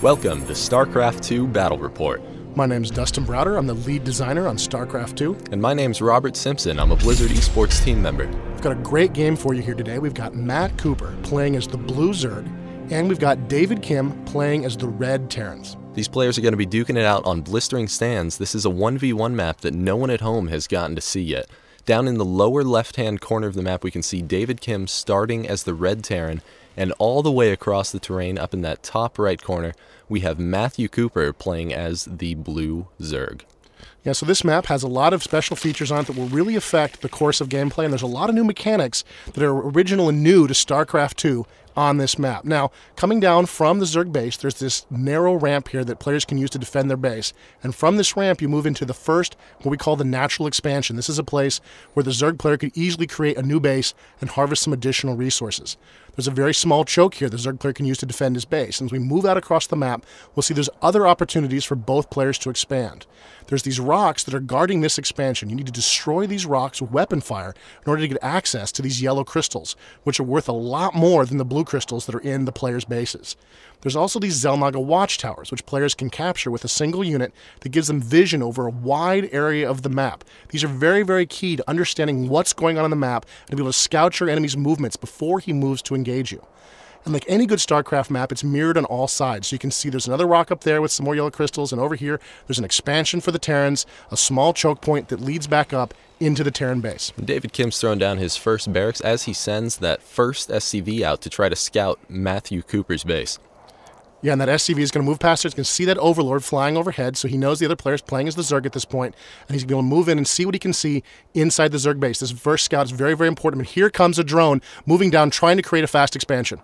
Welcome to StarCraft 2 Battle Report. My name's Dustin Browder, I'm the lead designer on StarCraft 2. And my name's Robert Simpson, I'm a Blizzard esports team member. We've got a great game for you here today. We've got Matt Cooper playing as the Blue Zerg, and we've got David Kim playing as the Red Terrans. These players are going to be duking it out on blistering stands. This is a 1v1 map that no one at home has gotten to see yet. Down in the lower left-hand corner of the map, we can see David Kim starting as the Red Terran, and all the way across the terrain up in that top right corner, we have Matthew Cooper playing as the Blue Zerg. Yeah, so this map has a lot of special features on it that will really affect the course of gameplay, and there's a lot of new mechanics that are original and new to StarCraft 2 on this map. Now, coming down from the Zerg base, there's this narrow ramp here that players can use to defend their base. And from this ramp, you move into the first, what we call the natural expansion. This is a place where the Zerg player could easily create a new base and harvest some additional resources. There's a very small choke here the Zerg player can use to defend his base. And as we move out across the map, we'll see there's other opportunities for both players to expand. There's these rocks that are guarding this expansion. You need to destroy these rocks with weapon fire in order to get access to these yellow crystals, which are worth a lot more than the blue crystals that are in the players' bases. There's also these Xel'Naga watchtowers, which players can capture with a single unit that gives them vision over a wide area of the map. These are very, very key to understanding what's going on the map and to be able to scout your enemy's movements before he moves to engage you. And like any good StarCraft map, it's mirrored on all sides. So you can see there's another rock up there with some more yellow crystals, and over here there's an expansion for the Terrans, a small choke point that leads back up into the Terran base. David Kim's throwing down his first barracks as he sends that first SCV out to try to scout Matthew Cooper's base. Yeah, and that SCV is going to move past it. It's going to see that Overlord flying overhead, so he knows the other player's playing as the Zerg at this point, and he's going to be able to move in and see what he can see inside the Zerg base. This first scout is very, very important. But here comes a drone moving down, trying to create a fast expansion.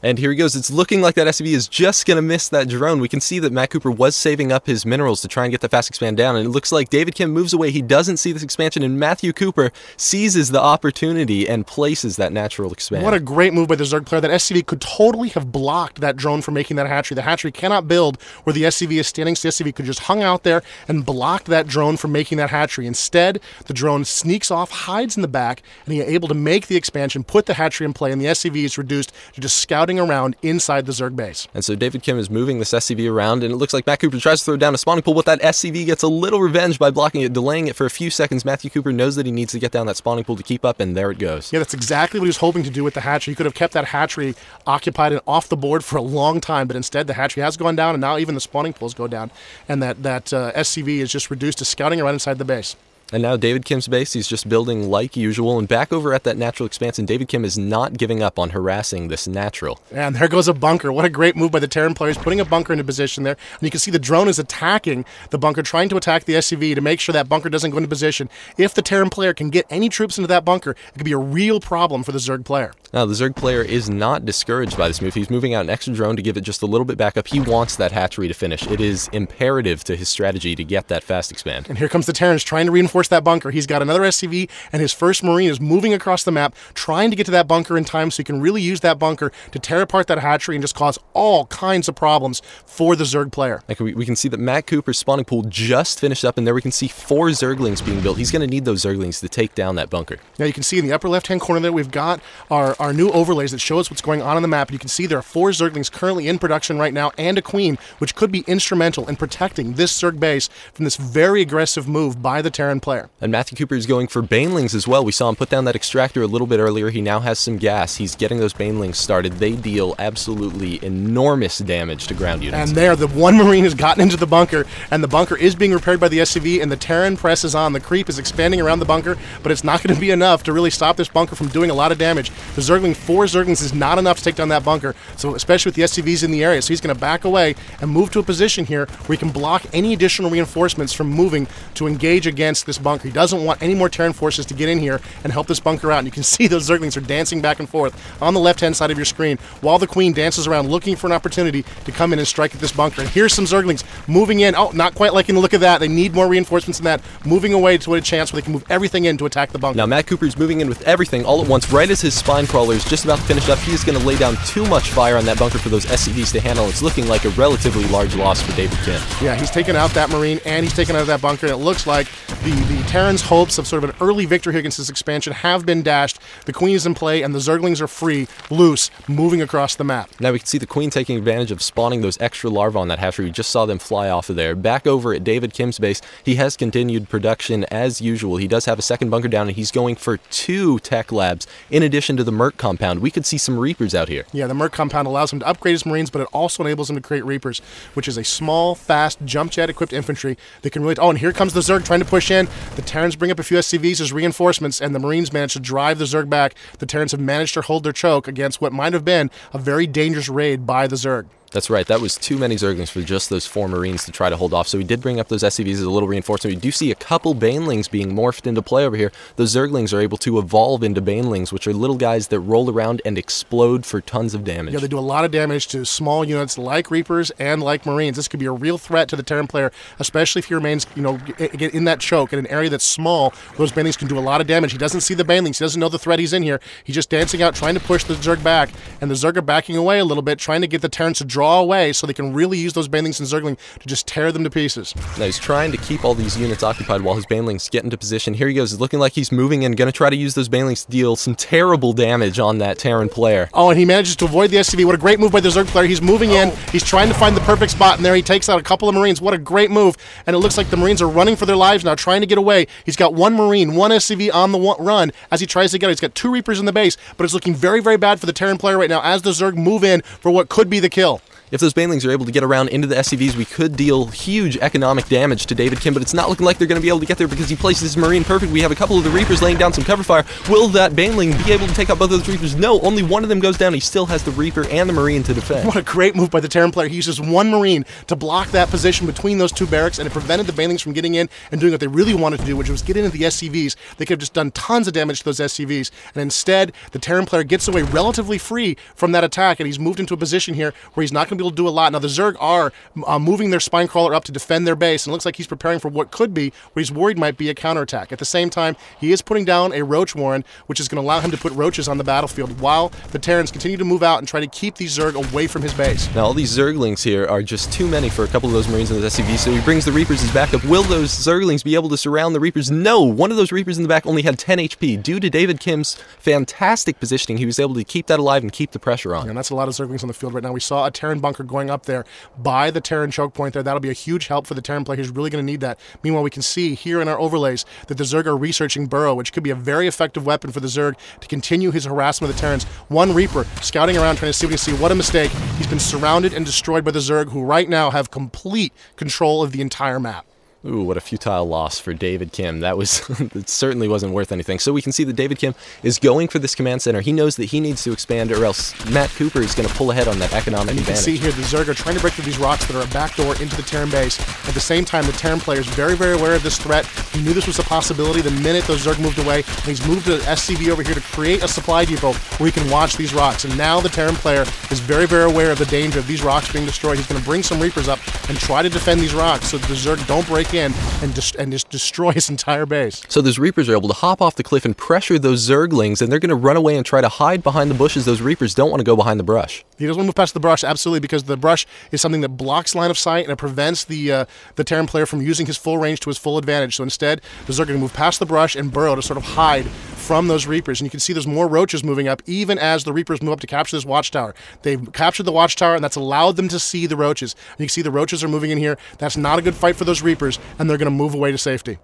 And here he goes. It's looking like that SCV is just going to miss that drone. We can see that Matt Cooper was saving up his minerals to try and get the fast expand down. And it looks like David Kim moves away. He doesn't see this expansion. And Matthew Cooper seizes the opportunity and places that natural expand. What a great move by the Zerg player. That SCV could totally have blocked that drone from making that hatchery. The hatchery cannot build where the SCV is standing. So the SCV could just hung out there and blocked that drone from making that hatchery. Instead, the drone sneaks off, hides in the back, and he's able to make the expansion, put the hatchery in play, and the SCV is reduced to just scouting around inside the Zerg base. And so David Kim is moving this SCV around, and it looks like Matt Cooper tries to throw down a spawning pool, but that SCV gets a little revenge by blocking it, delaying it for a few seconds. Matthew Cooper knows that he needs to get down that spawning pool to keep up, and there it goes. Yeah, that's exactly what he was hoping to do with the hatchery. He could have kept that hatchery occupied and off the board for a long time, but instead the hatchery has gone down, and now even the spawning pools go down, and that SCV is just reduced to scouting around inside the base. And now David Kim's base, he's just building like usual. And back over at that natural expansion, David Kim is not giving up on harassing this natural. And there goes a bunker. What a great move by the Terran players, putting a bunker into position there. And you can see the drone is attacking the bunker, trying to attack the SCV to make sure that bunker doesn't go into position. If the Terran player can get any troops into that bunker, it could be a real problem for the Zerg player. Now, the Zerg player is not discouraged by this move. He's moving out an extra drone to give it just a little bit back up. He wants that hatchery to finish. It is imperative to his strategy to get that fast expand. And here comes the Terrans trying to reinforce that bunker. He's got another SCV, and his first Marine is moving across the map, trying to get to that bunker in time so he can really use that bunker to tear apart that hatchery and just cause all kinds of problems for the Zerg player. Like we can see that Matt Cooper's spawning pool just finished up, and there we can see 4 Zerglings being built. He's going to need those Zerglings to take down that bunker. Now you can see in the upper left-hand corner there, we've got our new overlays that show us what's going on the map. And you can see there are 4 Zerglings currently in production right now, and a Queen, which could be instrumental in protecting this Zerg base from this very aggressive move by the Terran player. And Matthew Cooper is going for Banelings as well. We saw him put down that extractor a little bit earlier. He now has some gas. He's getting those Banelings started. They deal absolutely enormous damage to ground units. And there, the one Marine has gotten into the bunker, and the bunker is being repaired by the SCV, and the Terran presses on. The creep is expanding around the bunker, but it's not going to be enough to really stop this bunker from doing a lot of damage. The Zergling, 4 Zerglings is not enough to take down that bunker, so especially with the SCVs in the area. So he's going to back away and move to a position here where he can block any additional reinforcements from moving to engage against this bunker. He doesn't want any more Terran forces to get in here and help this bunker out. And you can see those Zerglings are dancing back and forth on the left-hand side of your screen while the Queen dances around looking for an opportunity to come in and strike at this bunker. And here's some Zerglings moving in. Oh, not quite liking the look of that. They need more reinforcements than that. Moving away to a chance where they can move everything in to attack the bunker. Now Matt Cooper's moving in with everything all at once. Right as his spine crawler is just about to finish up, he's going to lay down too much fire on that bunker for those SCVs to handle. It's looking like a relatively large loss for David Kim. Yeah, he's taken out that Marine and he's taken out that bunker. And it looks like the Terran's hopes of sort of an early victory against this expansion have been dashed. The Queen is in play, and the Zerglings are free, loose, moving across the map. Now we can see the Queen taking advantage of spawning those extra larvae on that hatchery. We just saw them fly off of there. Back over at David Kim's base, he has continued production as usual. He does have a second bunker down, and he's going for 2 tech labs in addition to the Merc compound. We could see some Reapers out here. Yeah, the Merc compound allows him to upgrade his Marines, but it also enables him to create Reapers, which is a small, fast, jump jet equipped infantry that can really... Oh, and here comes the Zerg trying to push in. The Terrans bring up a few SCVs as reinforcements, and the Marines manage to drive the Zerg back. The Terrans have managed to hold their choke against what might have been a very dangerous raid by the Zerg. That's right, that was too many Zerglings for just those 4 Marines to try to hold off, so we did bring up those SCVs as a little reinforcement. We do see a couple Banelings being morphed into play over here. Those Zerglings are able to evolve into Banelings, which are little guys that roll around and explode for tons of damage. Yeah, they do a lot of damage to small units like Reapers and like Marines. This could be a real threat to the Terran player, especially if he remains, in that choke in an area that's small. Those Banelings can do a lot of damage. He doesn't see the Banelings. He doesn't know the threat he's in here. He's just dancing out, trying to push the Zerg back, and the Zerg are backing away a little bit, trying to get the Terrans to draw away so they can really use those Banelings and Zergling to just tear them to pieces. Now he's trying to keep all these units occupied while his Banelings get into position. Here he goes. It's looking like he's moving in, going to try to use those Banelings to deal some terrible damage on that Terran player. Oh, and he manages to avoid the SCV. What a great move by the Zerg player. He's moving in. He's trying to find the perfect spot, and there he takes out a couple of Marines. What a great move. And it looks like the Marines are running for their lives now, trying to get away. He's got 1 Marine, 1 SCV on the run as he tries to get it. He's got 2 Reapers in the base, but it's looking very, very bad for the Terran player right now as the Zerg move in for what could be the kill. If those Banelings are able to get around into the SCVs, we could deal huge economic damage to David Kim, but it's not looking like they're going to be able to get there because he places his Marine perfect. We have a couple of the Reapers laying down some cover fire. Will that Baneling be able to take out both of those Reapers? No, only one of them goes down. He still has the Reaper and the Marine to defend. What a great move by the Terran player. He uses 1 Marine to block that position between those 2 barracks, and it prevented the Banelings from getting in and doing what they really wanted to do, which was get into the SCVs. They could have just done tons of damage to those SCVs, and instead, the Terran player gets away relatively free from that attack, and he's moved into a position here where he's not going to be able to do a lot. Now, the Zerg are moving their spine crawler up to defend their base, and it looks like he's preparing for what could be, what he's worried might be, a counterattack. At the same time, he is putting down a Roach Warren, which is going to allow him to put roaches on the battlefield while the Terrans continue to move out and try to keep these Zerg away from his base. Now, all these Zerglings here are just too many for a couple of those Marines in the SCV, so he brings the Reapers as backup. Will those Zerglings be able to surround the Reapers? No! One of those Reapers in the back only had 10 HP. Due to David Kim's fantastic positioning, he was able to keep that alive and keep the pressure on. And that's a lot of Zerglings on the field right now. We saw a Terran bunker going up there by the Terran choke point there. That'll be a huge help for the Terran player. He's really going to need that. Meanwhile, we can see here in our overlays that the Zerg are researching Burrow, which could be a very effective weapon for the Zerg to continue his harassment of the Terrans. 1 Reaper scouting around trying to see what he can see. What a mistake. He's been surrounded and destroyed by the Zerg, who right now have complete control of the entire map. Ooh, what a futile loss for David Kim. That was, it certainly wasn't worth anything. So we can see that David Kim is going for this command center. He knows that he needs to expand, or else Matt Cooper is going to pull ahead on that economic advantage. And you can see here the Zerg are trying to break through these rocks that are a backdoor into the Terran base. At the same time, the Terran player is very, very aware of this threat. He knew this was a possibility the minute those Zerg moved away, and he's moved to SCV over here to create a supply depot where he can watch these rocks. And now the Terran player is very, very aware of the danger of these rocks being destroyed. He's going to bring some Reapers up and try to defend these rocks so that the Zerg don't break in and just destroy his entire base. So those Reapers are able to hop off the cliff and pressure those Zerglings, and they're going to run away and try to hide behind the bushes. Those Reapers don't want to go behind the brush. He doesn't want to move past the brush, absolutely, because the brush is something that blocks line of sight, and it prevents the Terran player from using his full range to his full advantage. So instead, the Zerg are going to move past the brush and burrow to sort of hide from those Reapers. And you can see there's more Roaches moving up, even as the Reapers move up to capture this watchtower. They've captured the watchtower, and that's allowed them to see the Roaches. And you can see the Roaches are moving in here. That's not a good fight for those Reapers, and they're going to move away to safety.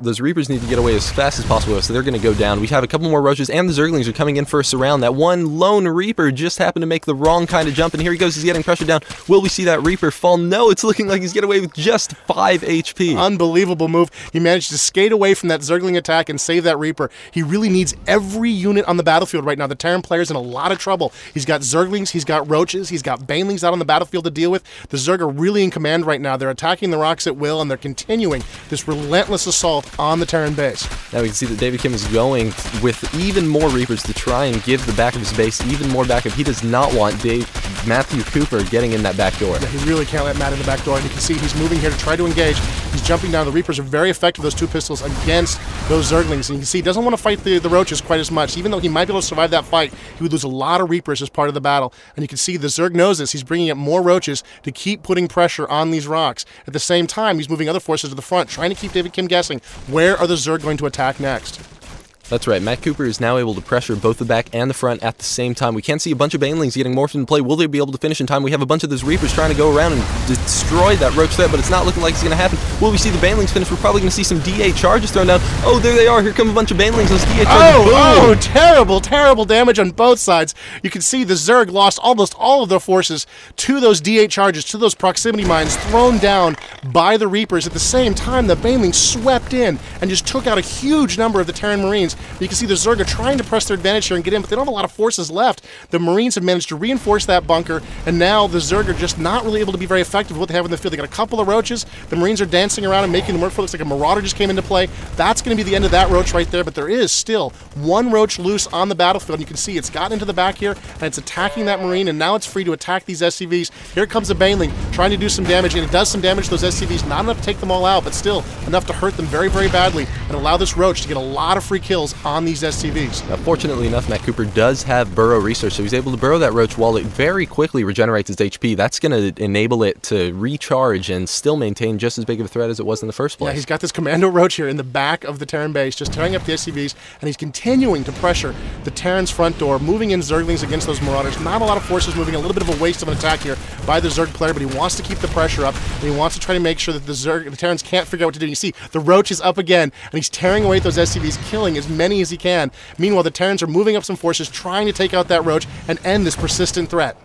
Those Reapers need to get away as fast as possible, so they're going to go down. We have a couple more Roaches, and the Zerglings are coming in for a surround. That one lone Reaper just happened to make the wrong kind of jump, and here he goes. He's getting pressured down. Will we see that Reaper fall? No, it's looking like he's getting away with just 5 HP. Unbelievable move. He managed to skate away from that Zergling attack and save that Reaper. He really needs every unit on the battlefield right now. The Terran player's in a lot of trouble. He's got Zerglings, he's got Roaches, he's got Banelings out on the battlefield to deal with. The Zerg are really in command right now. They're attacking the rocks at will, and they're continuing this relentless assault on the Terran base. Now we can see that David Kim is going with even more Reapers to try and give the back of his base even more backup. He does not want Matthew Cooper getting in that back door. Yeah, he really can't let Matt in the back door, and you can see he's moving here to try to engage. He's jumping down. The Reapers are very effective, those two pistols, against those Zerglings, and you can see he doesn't want to fight the Roaches quite as much. Even though he might be able to survive that fight, he would lose a lot of Reapers as part of the battle, and you can see the Zerg knows this. He's bringing up more Roaches to keep putting pressure on these rocks. At the same time, he's moving other forces to the front, trying to keep David Kim guessing, where are the Zerg going to attack next? That's right. Matt Cooper is now able to pressure both the back and the front at the same time. We can see a bunch of Banelings getting morphed into play. Will they be able to finish in time? We have a bunch of those Reapers trying to go around and destroy that Roach threat, but it's not looking like it's going to happen. Will we see the Banelings finish? We're probably going to see some DA charges thrown down. Oh, there they are. Here come a bunch of Banelings. Those DA charges. Oh, terrible, terrible damage on both sides. You can see the Zerg lost almost all of their forces to those D8 charges, to those proximity mines thrown down by the Reapers. At the same time, the Banelings swept in and just took out a huge number of the Terran Marines. You can see the Zerg are trying to press their advantage here and get in, but they don't have a lot of forces left. The Marines have managed to reinforce that bunker, and now the Zerg are just not really able to be very effective with what they have in the field. They got a couple of Roaches. The Marines are dancing around and making them work for it. Looks like a Marauder just came into play. That's going to be the end of that Roach right there, but there is still one Roach loose on the battlefield, and you can see it's gotten into the back here, and it's attacking that Marine, and now it's free to attack these SCVs. Here comes a Baneling trying to do some damage, and it does some damage to those SCVs. Not enough to take them all out, but still enough to hurt them very, very badly and allow this Roach to get a lot of free kills on these SCVs. Now, fortunately enough, Matt Cooper does have burrow research, so he's able to burrow that Roach while it very quickly regenerates its HP. That's going to enable it to recharge and still maintain just as big of a threat as it was in the first place. Yeah, he's got this Commando Roach here in the back of the Terran base, just tearing up the SCVs, and he's continuing to pressure the Terran's front door, moving in Zerglings against those Marauders. Not a lot of forces moving, a little bit of a waste of an attack here by the Zerg player, but he wants to keep the pressure up, and he wants to try to make sure that the Terrans can't figure out what to do. You see, the Roach is up again, and he's tearing away at those SCVs, killing as many as he can. Meanwhile, the Terrans are moving up some forces, trying to take out that Roach and end this persistent threat.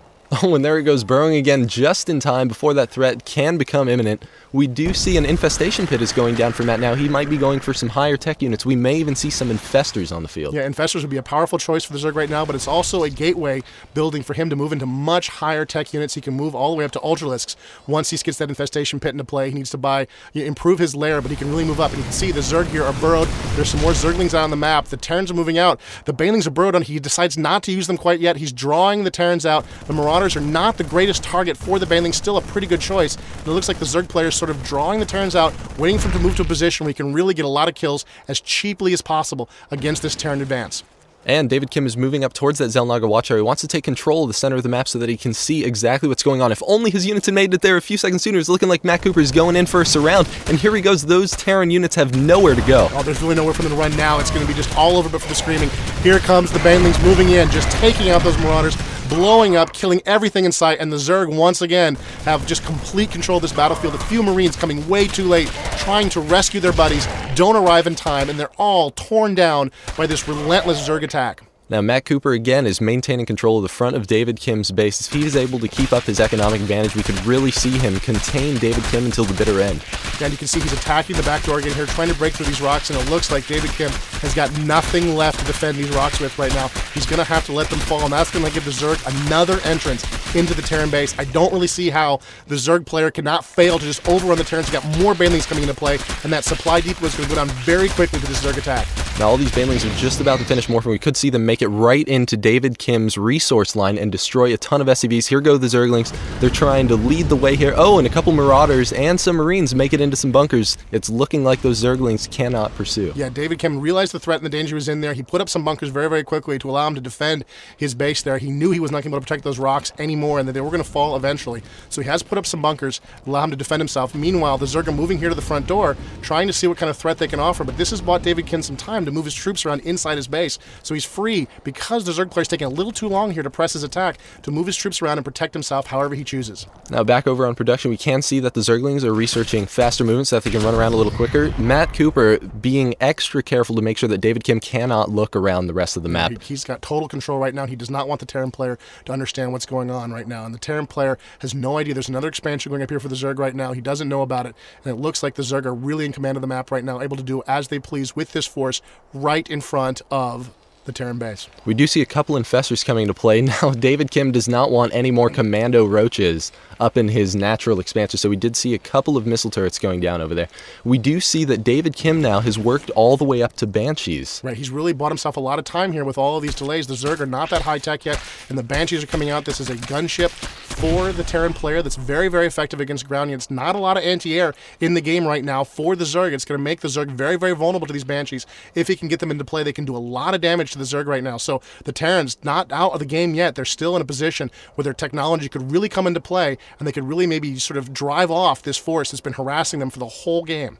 Oh, and there it goes, burrowing again just in time before that threat can become imminent. We do see an infestation pit is going down for Matt now. He might be going for some higher tech units. We may even see some infestors on the field. Yeah, infestors would be a powerful choice for the Zerg right now, but it's also a gateway building for him to move into much higher tech units. He can move all the way up to Ultralisks. Once he gets that infestation pit into play, he needs to improve his lair, but he can really move up. And you can see the Zerg here are burrowed. There's some more Zerglings out on the map. The Terrans are moving out. The Banelings are burrowed on. He decides not to use them quite yet. He's drawing the Terrans out. The Marauders are not the greatest target for the Banelings. Still a pretty good choice. And it looks like the Zerg player is sort of drawing the Terrans out, waiting for him to move to a position where he can really get a lot of kills as cheaply as possible against this Terran advance. And David Kim is moving up towards that Xel'Naga watch area. He wants to take control of the center of the map so that he can see exactly what's going on. If only his units had made it there a few seconds sooner. It's looking like Matt Cooper is going in for a surround. And here he goes. Those Terran units have nowhere to go. Oh, there's really nowhere for them to run now. It's going to be just all over but for the screaming. Here comes the Banelings moving in, just taking out those Marauders, blowing up, killing everything in sight, and the Zerg once again have just complete control of this battlefield. A few Marines coming way too late, trying to rescue their buddies, don't arrive in time, and they're all torn down by this relentless Zerg attack. Now, Matt Cooper, again, is maintaining control of the front of David Kim's base. If he is able to keep up his economic advantage, we could really see him contain David Kim until the bitter end. And you can see he's attacking the back door again here, trying to break through these rocks, and it looks like David Kim has got nothing left to defend these rocks with right now. He's going to have to let them fall, and that's going to give the Zerg another entrance into the Terran base. I don't really see how the Zerg player cannot fail to just overrun the Terrans. He's got more Banelings coming into play, and that supply depot is going to go down very quickly to this Zerg attack. Now, all these Banelings are just about to finish morphing. We could see them make it right into David Kim's resource line and destroy a ton of SCVs. Here go the Zerglings. They're trying to lead the way here. Oh, and a couple Marauders and some Marines make it into some bunkers. It's looking like those Zerglings cannot pursue. Yeah, David Kim realized the threat and the danger was in there. He put up some bunkers very, very quickly to allow him to defend his base there. He knew he was not going to be able to protect those rocks anymore and that they were going to fall eventually. So he has put up some bunkers to allow him to defend himself. Meanwhile, the Zerg are moving here to the front door, trying to see what kind of threat they can offer. But this has bought David Kim some time to move his troops around inside his base. So he's free because the Zerg player's taking a little too long here to press his attack to move his troops around and protect himself however he chooses. Now back over on production, we can see that the Zerglings are researching faster movements so that they can run around a little quicker. Matt Cooper being extra careful to make sure that David Kim cannot look around the rest of the map. He's got total control right now. He does not want the Terran player to understand what's going on right now. And the Terran player has no idea. There's another expansion going up here for the Zerg right now. He doesn't know about it. And it looks like the Zerg are really in command of the map right now, able to do as they please with this force right in front of the Terran base. We do see a couple infestors coming into play. Now, David Kim does not want any more commando roaches up in his natural expansion, so we did see a couple of missile turrets going down over there. We do see that David Kim now has worked all the way up to Banshees. Right, he's really bought himself a lot of time here with all of these delays. The Zerg are not that high-tech yet, and the Banshees are coming out. This is a gunship for the Terran player that's very, very effective against ground units. Not a lot of anti-air in the game right now for the Zerg. It's going to make the Zerg very, very vulnerable to these Banshees. If he can get them into play, they can do a lot of damage to the Zerg right now. So the Terrans not out of the game yet. They're still in a position where their technology could really come into play, and they could really maybe sort of drive off this force that's been harassing them for the whole game.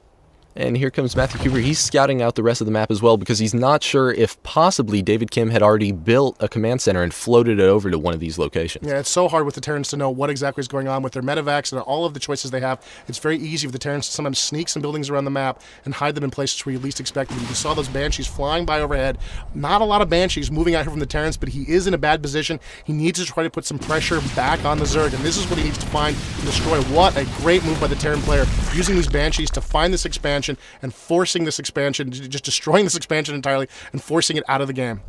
And here comes Matthew Cooper. He's scouting out the rest of the map as well because he's not sure if possibly David Kim had already built a command center and floated it over to one of these locations. Yeah, it's so hard with the Terrans to know what exactly is going on with their medevacs and all of the choices they have. It's very easy for the Terrans to sometimes sneak some buildings around the map and hide them in places where you least expect them. You saw those Banshees flying by overhead. Not a lot of Banshees moving out here from the Terrans, but he is in a bad position. He needs to try to put some pressure back on the Zerg, and this is what he needs to find and destroy. What a great move by the Terran player, using these Banshees to find this expansion and forcing this expansion, just destroying this expansion entirely and forcing it out of the game.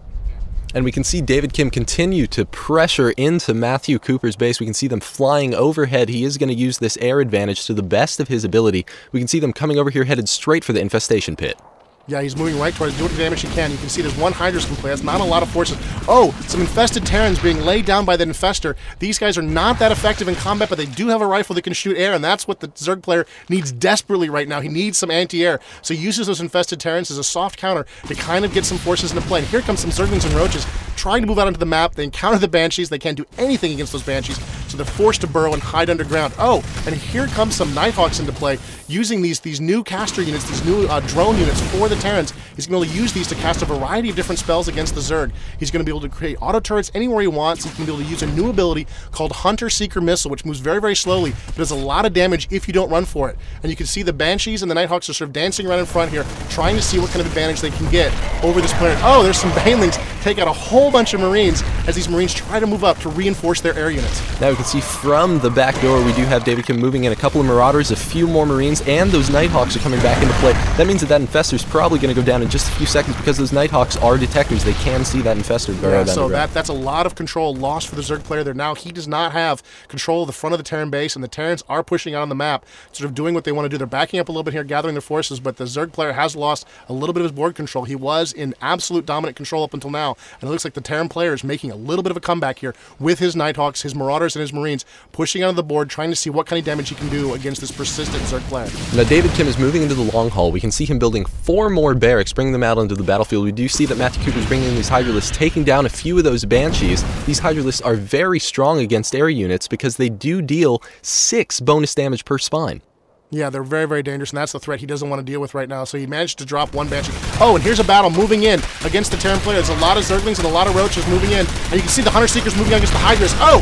And we can see David Kim continue to pressure into Matthew Cooper's base. We can see them flying overhead. He is going to use this air advantage to the best of his ability. We can see them coming over here headed straight for the infestation pit. Yeah, he's moving right towards doing the damage he can. You can see there's one Hydra's in play. That's not a lot of forces. Oh, some infested Terrans being laid down by the infestor. These guys are not that effective in combat, but they do have a rifle that can shoot air, and that's what the Zerg player needs desperately right now. He needs some anti-air. So he uses those infested Terrans as a soft counter to kind of get some forces into play. And here comes some Zerglings and Roaches trying to move out onto the map. They encounter the Banshees. They can't do anything against those Banshees, so they're forced to burrow and hide underground. Oh, and here comes some Nighthawks into play, using these new caster units, these new drone units for the Terrans. He's going to be able to use these to cast a variety of different spells against the Zerg. He's going to be able to create auto turrets anywhere he wants. He's going to be able to use a new ability called Hunter Seeker Missile, which moves very, very slowly, but does a lot of damage if you don't run for it. And you can see the Banshees and the Nighthawks are sort of dancing around in front here, trying to see what kind of advantage they can get over this planet. Oh, there's some Banelings take out a whole bunch of Marines as these Marines try to move up to reinforce their air units. Now we can see from the back door we do have David Kim moving in a couple of Marauders, a few more Marines, and those Nighthawks are coming back into play. That means that infestor's probably going to go down in just a few seconds because those Nighthawks are detectors. They can see that infestor burrow down so the ground. that's a lot of control lost for the Zerg player there. Now he does not have control of the front of the Terran base, and the Terrans are pushing out on the map, sort of doing what they want to do. They're backing up a little bit here, gathering their forces, but the Zerg player has lost a little bit of his board control. He was in absolute dominant control up until now, and it looks like the Terran player is making a little bit of a comeback here with his Nighthawks, his Marauders, and his Marines pushing out of the board, trying to see what kind of damage he can do against this persistent Zerg player. Now David Kim is moving into the long haul. We can see him building 4 more barracks, bringing them out onto the battlefield. We do see that Matthew Cooper is bringing in these Hydralisks, taking down a few of those Banshees. These Hydralisks are very strong against air units because they do deal 6 bonus damage per spine. Yeah, they're very, very dangerous, and that's the threat he doesn't want to deal with right now. So he managed to drop one Banshee. Oh, and here's a battle moving in against the Terran player. There's a lot of Zerglings and a lot of Roaches moving in, and you can see the Hunter Seekers moving against the Hydras. Oh,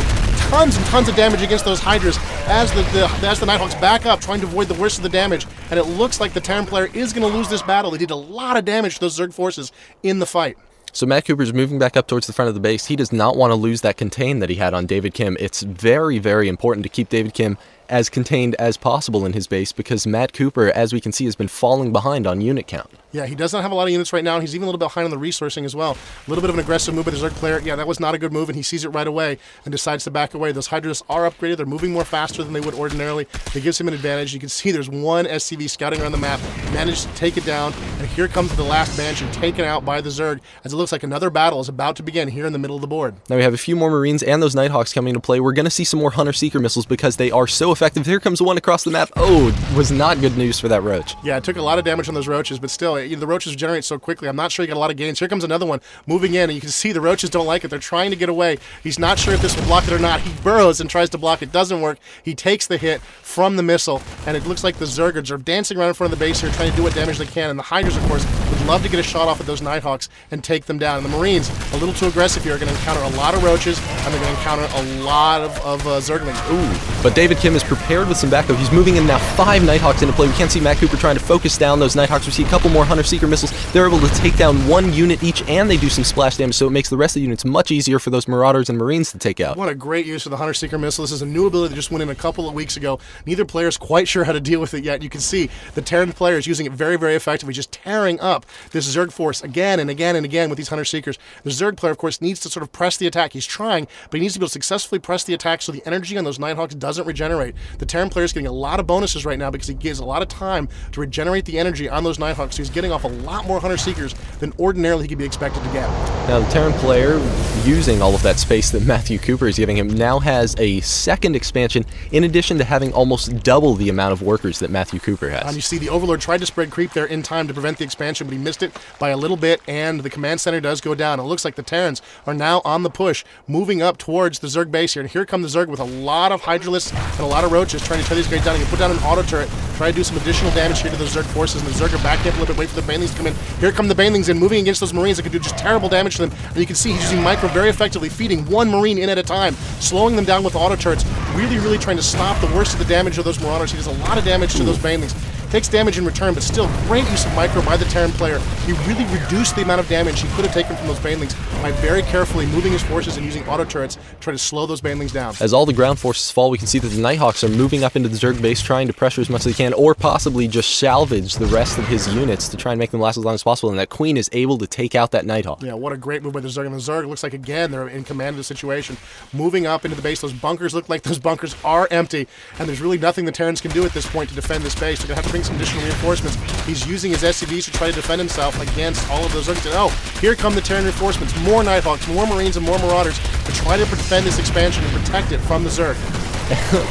tons and tons of damage against those Hydras as the Nighthawks back up, trying to avoid the worst of the damage. And it looks like the Terran player is going to lose this battle. They did a lot of damage to those Zerg forces in the fight. So Matt Cooper's moving back up towards the front of the base. He does not want to lose that contain that he had on David Kim. It's very, very important to keep David Kim as contained as possible in his base because Matt Cooper, as we can see, has been falling behind on unit count. Yeah, he does not have a lot of units right now, and he's even a little bit behind on the resourcing as well. A little bit of an aggressive move by the Zerg player. Yeah, that was not a good move, and he sees it right away and decides to back away. Those Hydras are upgraded. They're moving more faster than they would ordinarily. It gives him an advantage. You can see there's one SCV scouting around the map, managed to take it down, and here comes the last Banshee taken out by the Zerg, as it looks like another battle is about to begin here in the middle of the board. Now we have a few more Marines and those Nighthawks coming into play. We're going to see some more Hunter Seeker missiles because they are so effective. Here comes one across the map. Oh, was not good news for that Roach. Yeah, it took a lot of damage on those Roaches, but still, the Roaches generate so quickly. I'm not sure you got a lot of gains. Here comes another one moving in, and you can see the Roaches don't like it. They're trying to get away. He's not sure if this will block it or not. He burrows and tries to block it. Doesn't work. He takes the hit from the missile, and it looks like the Zergers are dancing around in front of the base here, trying to do what damage they can, and the Hydras, of course, would love to get a shot off at those Nighthawks and take them down. And the Marines, a little too aggressive here, are going to encounter a lot of Roaches, and they're going to encounter a lot of Zerglings. Ooh, but David Kim is prepared with some backup. He's moving in now 5 Nighthawks into play. We can't see Matt Cooper trying to focus down those Nighthawks. We see a couple more Hunter-Seeker missiles. They're able to take down 1 unit each, and they do some splash damage, so it makes the rest of the units much easier for those Marauders and Marines to take out. What a great use of the Hunter-Seeker missile. This is a new ability that just went in a couple of weeks ago. Neither player is quite sure how to deal with it yet. You can see the Terran player is using it very, very effectively, just tearing up this Zerg force again and again and again with these Hunter-Seekers. The Zerg player, of course, needs to sort of press the attack. He's trying, but he needs to be able to successfully press the attack so the energy on those Nighthawks doesn't regenerate. The Terran player is getting a lot of bonuses right now because he gives a lot of time to regenerate the energy on those Nighthawks, so he's getting off a lot more Hunter-Seekers than ordinarily he could be expected to get. Now, the Terran player, using all of that space that Matthew Cooper is giving him, now has a second expansion in addition to having almost double the amount of workers that Matthew Cooper has. And you see the Overlord tried to spread creep there in time to prevent the expansion, but he missed it by a little bit, and the command center does go down. It looks like the Terrans are now on the push, moving up towards the Zerg base here. And here come the Zerg with a lot of Hydralisks and a lot of Roaches trying to tear these guys down. You can put down an auto turret, try to do some additional damage here to the Zerg forces, and the Zerg are backing up a little bit, wait for the Banelings to come in. Here come the Banelings in, moving against those Marines that can do just terrible damage to them. And you can see he's using Micro very effectively, feeding 1 Marine in at a time, slowing them down with auto turrets, really trying to stop the worst of the damage of those Marauders. He does a lot of damage to those Banelings. Takes damage in return, but still great use of Micro by the Terran player. He really reduced the amount of damage he could have taken from those Banelings by very carefully moving his forces and using auto turrets to try to slow those Banelings down. As all the ground forces fall, we can see that the Nighthawks are moving up into the Zerg base, trying to pressure as much as they can, or possibly just salvage the rest of his units to try and make them last as long as possible, and that Queen is able to take out that Nighthawk. Yeah, what a great move by the Zerg. And the Zerg looks like, again, they're in command of the situation. Moving up into the base, those bunkers look like those bunkers are empty, and there's really nothing the Terrans can do at this point to defend this base. They're going to have to bring some additional reinforcements. He's using his SCVs to try to defend himself against all of those Zergs. And oh, here come the Terran reinforcements. More Nighthawks, more Marines, and more Marauders to try to defend this expansion and protect it from the Zerg.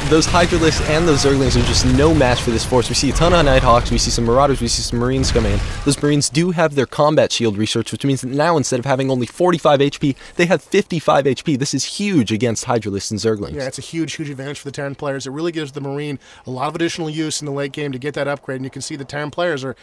Those Hydralisks and those Zerglings are just no match for this force. We see a ton of Nighthawks, we see some Marauders, we see some Marines coming in. Those Marines do have their combat shield research, which means that now instead of having only 45 HP, they have 55 HP. This is huge against Hydralisks and Zerglings. Yeah, it's a huge advantage for the Terran players. It really gives the Marine a lot of additional use in the late game to get that upgrade, and you can see the Terran players are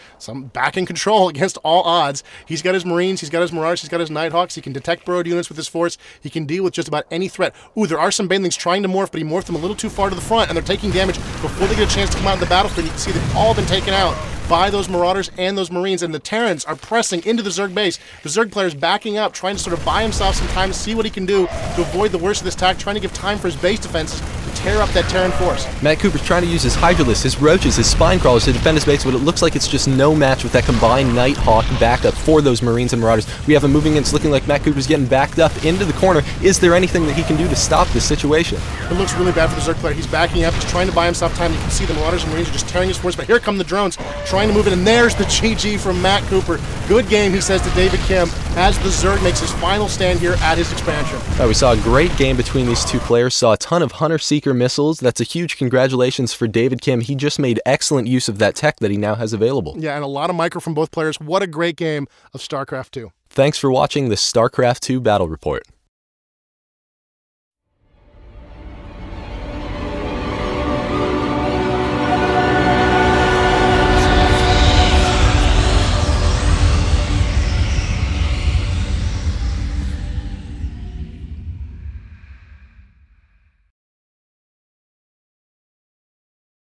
back in control against all odds. He's got his Marines, he's got his Marauders, he's got his Nighthawks, he can detect burrowed units with his force, he can deal with just about any threat. Ooh, there are some Banelings trying to morph, but he morphed them a little too far to the front, and they're taking damage before they get a chance to come out in the battlefield. You can see they've all been taken out by those Marauders and those Marines, and the Terrans are pressing into the Zerg base. The Zerg player's backing up, trying to sort of buy himself some time, see what he can do to avoid the worst of this attack, trying to give time for his base defenses to tear up that Terran force. Matt Cooper's trying to use his Hydralisks, his Roaches, his Spine Crawlers to defend his base, but it looks like it's just no match with that combined Nighthawk backup for those Marines and Marauders. We have him moving in. It's looking like Matt Cooper's getting backed up into the corner. Is there anything that he can do to stop this situation? It looks really bad for the Zerg player. He's backing up, he's trying to buy himself time. You can see the Marauders and Marines are just tearing his force, but here come the drones trying to move in, and there's the GG from Matt Cooper. Good game, he says to David Kim, as the Zerg makes his final stand here at his expansion. We saw a great game between these two players, saw a ton of Hunter-Seeker missiles. That's a huge congratulations for David Kim. He just made excellent use of that tech that he now has available. Yeah, and a lot of micro from both players. What a great game of StarCraft 2. Thanks for watching the StarCraft 2 Battle Report.